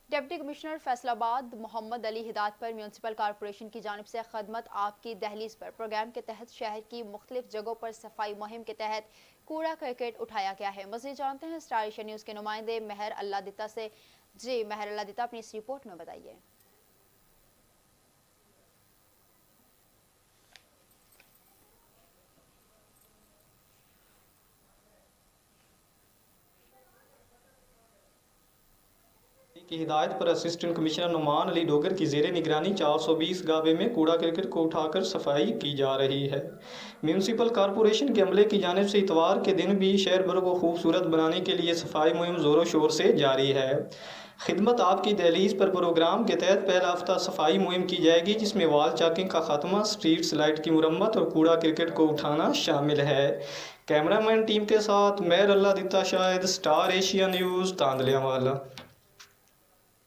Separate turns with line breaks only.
Deputy commissioner Faisalabad Mohammad Ali हिदायत पर municipal corporation की जानिब से खदमत आपकी दहलीज पर प्रोग्राम के तहत शहर की मुख्तलिफ जगहों पर सफाई मुहिम के तहत कूड़ा करकट उठाया गया है। मज़ीद जानते हैं स्टार एशिया न्यूज़ के नुमाइंदे महर अल्लादिता से। जी महर अल्लादिता, अपनी इस रिपोर्ट में बताइए।
की हिदायत पर असिस्टेंट कमिश्नर नुमान अली डोगर की जेर निगरानी 420 गावे में कूड़ा करकट को उठाकर सफाई की जा रही है। म्यूनसिपल कॉरपोरेशन के अमले की जानिब से इतवार के दिन भी शहर भर को खूबसूरत बनाने के लिए सफाई मुहिम ज़ोरों शोर से जारी है। खिदमत आपकी दहलीज पर प्रोग्राम के तहत पहला हफ्ता सफाई मुहिम की जाएगी, जिसमें वाल चाकिंग का खात्मा, स्ट्रीट लाइट की मुरम्मत और कूड़ा क्रिकेट को उठाना शामिल है। कैमरामैन टीम के साथ महर अल्लादिता Shahid, star Asia news, Tandlianwala.